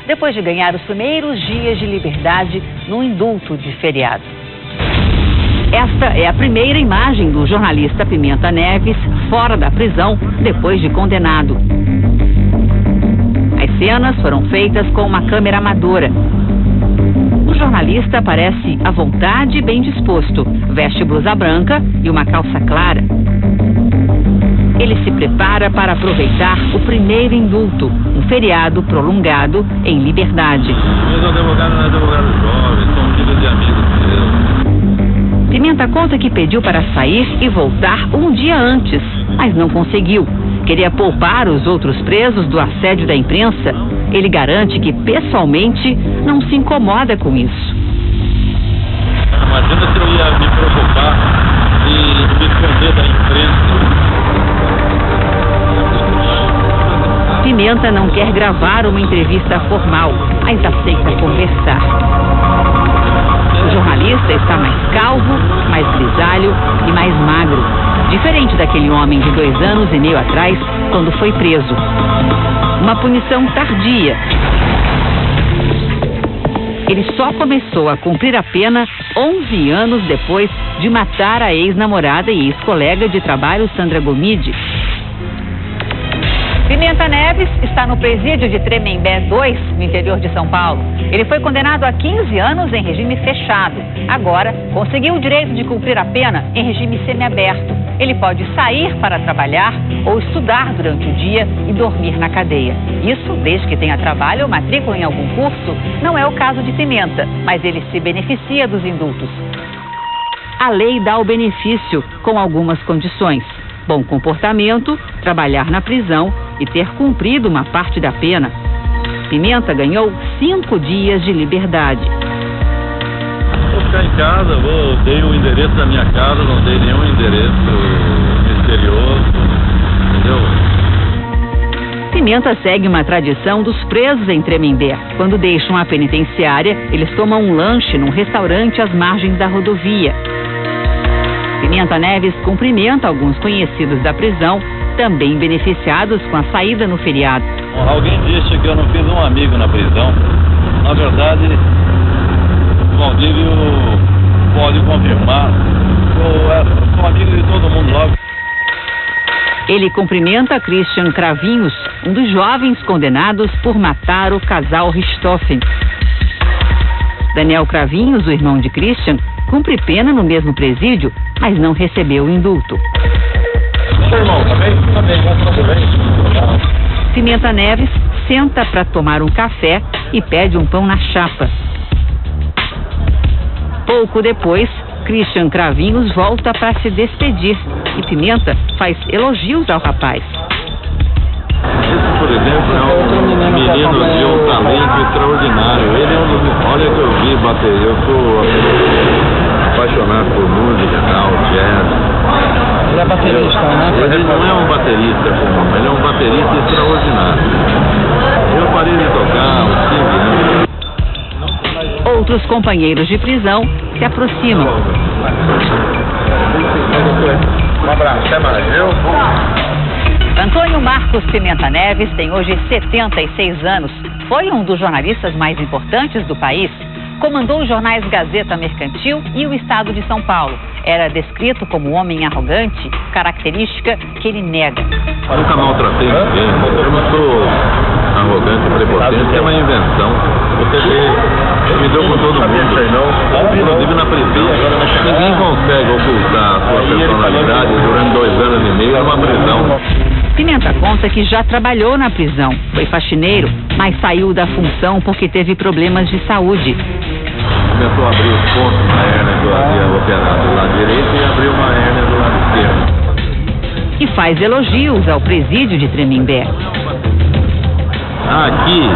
depois de ganhar os primeiros dias de liberdade no indulto de feriado. Esta é a primeira imagem do jornalista Pimenta Neves fora da prisão depois de condenado. As cenas foram feitas com uma câmera amadora. O jornalista parece à vontade e bem disposto. Veste blusa branca e uma calça clara. Ele se prepara para aproveitar o primeiro indulto, um feriado prolongado em liberdade. Meus advogados não é advogado jovem, são filhos de amigos meus. Pimenta conta que pediu para sair e voltar um dia antes, mas não conseguiu. Queria poupar os outros presos do assédio da imprensa. Ele garante que, pessoalmente, não se incomoda com isso. Imagina se eu ia me preocupar e me esconder da imprensa. Pimenta não quer gravar uma entrevista formal, mas aceita conversar. O jornalista está mais calvo, mais grisalho e mais magro. Diferente daquele homem de 2 anos e meio atrás, quando foi preso. Uma punição tardia. Ele só começou a cumprir a pena 11 anos depois de matar a ex-namorada e ex-colega de trabalho Sandra Gomide. Pimenta Neves está no presídio de Tremembé 2, no interior de São Paulo. Ele foi condenado a 15 anos em regime fechado. Agora, conseguiu o direito de cumprir a pena em regime semiaberto. Ele pode sair para trabalhar ou estudar durante o dia e dormir na cadeia. Isso desde que tenha trabalho ou matrícula em algum curso. Não é o caso de Pimenta, mas ele se beneficia dos indultos. A lei dá o benefício com algumas condições: bom comportamento, trabalhar na prisão e ter cumprido uma parte da pena. Pimenta ganhou 5 dias de liberdade. Vou ficar em casa, dei o endereço da minha casa, não dei nenhum endereço misterioso, entendeu? Pimenta segue uma tradição dos presos em Tremembé. Quando deixam a penitenciária, eles tomam um lanche num restaurante às margens da rodovia. Pimenta Neves cumprimenta alguns conhecidos da prisão, também beneficiados com a saída no feriado. Alguém disse que eu não fiz um amigo na prisão. Na verdade, o Valdívio pode confirmar. Eu sou amigo de todo mundo logo. Ele cumprimenta Christian Cravinhos, um dos jovens condenados por matar o casal Richthofen. Daniel Cravinhos, o irmão de Christian, cumpre pena no mesmo presídio, mas não recebeu o indulto. Seu irmão, tá bem? Tá bem, tudo bem. Pimenta Neves senta para tomar um café e pede um pão na chapa. Pouco depois, Christian Cravinhos volta para se despedir e Pimenta faz elogios ao rapaz. Esse, por exemplo, é um menino de um talento extraordinário. Ele é um dos... Olha que eu vi bater. Eu sou apaixonado por música, tal, jazz. Ele é baterista, né? Ele não é um baterista comum, ele é um baterista extraordinário. Eu parei de tocar uns 15 anos. Outros companheiros de prisão se aproximam. Um abraço, até mais, viu? Antônio Marcos Pimenta Neves tem hoje 76 anos. Foi um dos jornalistas mais importantes do país. Comandou os jornais Gazeta Mercantil e o Estado de São Paulo. Era descrito como um homem arrogante, característica que ele nega. Nunca maltratei ninguém. Eu não sou arrogante, prepotente, é uma invenção. Você me deu com todo mundo. Inclusive na prisão. Ninguém consegue ocultar a sua personalidade durante 2 anos e meio numa prisão. Pimenta conta que já trabalhou na prisão. Foi faxineiro, mas saiu da função porque teve problemas de saúde. Começou a abrir os pontos na hérnia que eu havia operado do lado direito e abriu uma hérnia do lado esquerdo. E faz elogios ao presídio de Tremembé. Aqui,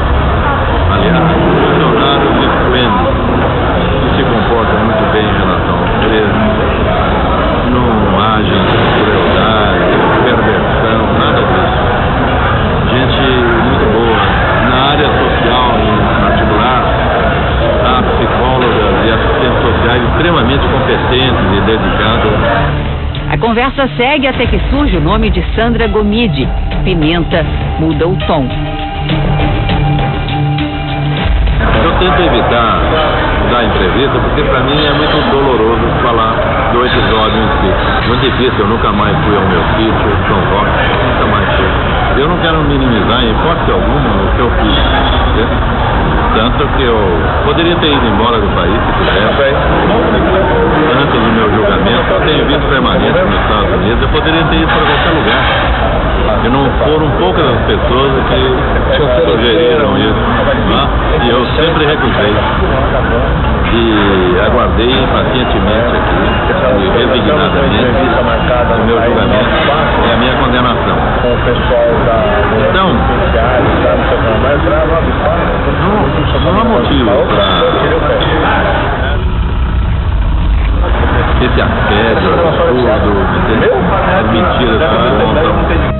aliás, os funcionários esplêndidos que se comportam muito bem em relação aos presos, não agem com crueldade, perversão, nada disso. Gente muito boa. Na área social, em particular, há psicólogas e assistentes sociais extremamente competentes e dedicados. A conversa segue até que surge o nome de Sandra Gomide. Pimenta muda o tom. tento evitar dar entrevista, porque para mim é muito doloroso falar do episódio em si. Muito difícil, eu nunca mais fui ao meu sítio, São Roque, nunca mais fui. Eu não quero minimizar em hipótese alguma o que eu fiz, entendeu? Tanto que eu poderia ter ido embora do país se quisesse. Antes do meu julgamento, eu tenho visto permanente nos Estados Unidos, eu poderia ter ido para qualquer lugar. E não foram poucas as pessoas que sugeriram isso, né? E eu sempre recusei. E aguardei pacientemente aqui, e resignadamente, o meu julgamento e a minha condenação. Então, não há motivo para esse assédio, absurdo, as mentiras que me contam.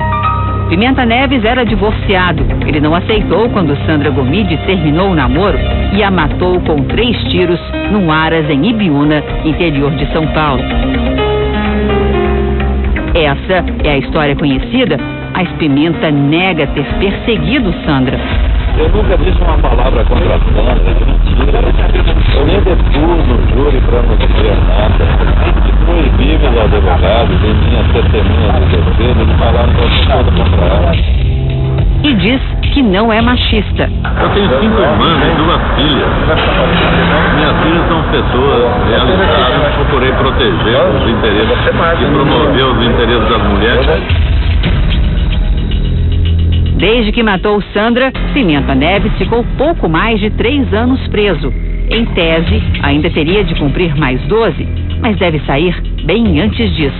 Pimenta Neves era divorciado. Ele não aceitou quando Sandra Gomide terminou o namoro e a matou com 3 tiros num Aras em Ibiúna, interior de São Paulo. Essa é a história conhecida, mas Pimenta nega ter perseguido Sandra. Eu nunca disse uma palavra contra a Sandra, de mentira. Eu nem depus no júri para não dizer nada. Proibi meus advogados e minhas testemunhas de defesa de falar contra ela. E diz que não é machista. Eu tenho 5 irmãs e 2 filhas. Minhas filhas são pessoas realizadas, procurei proteger os interesses e promover os interesses das mulheres. Desde que matou Sandra, Pimenta Neves ficou pouco mais de 3 anos preso. Em tese, ainda teria de cumprir mais 12, mas deve sair bem antes disso.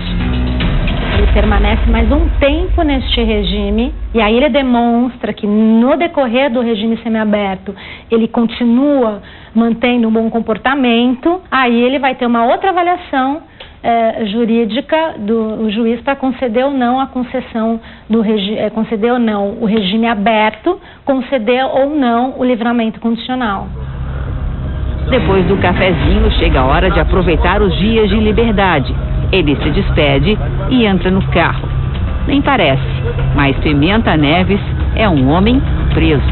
Ele permanece mais um tempo neste regime e aí ele demonstra que no decorrer do regime semiaberto ele continua mantendo um bom comportamento, aí ele vai ter uma outra avaliação jurídica do juiz para conceder ou não a concessão do conceder ou não o regime aberto, conceder ou não o livramento condicional. Depois do cafezinho, chega a hora de aproveitar os dias de liberdade. Ele se despede e entra no carro. Nem parece, mas Pimenta Neves é um homem preso.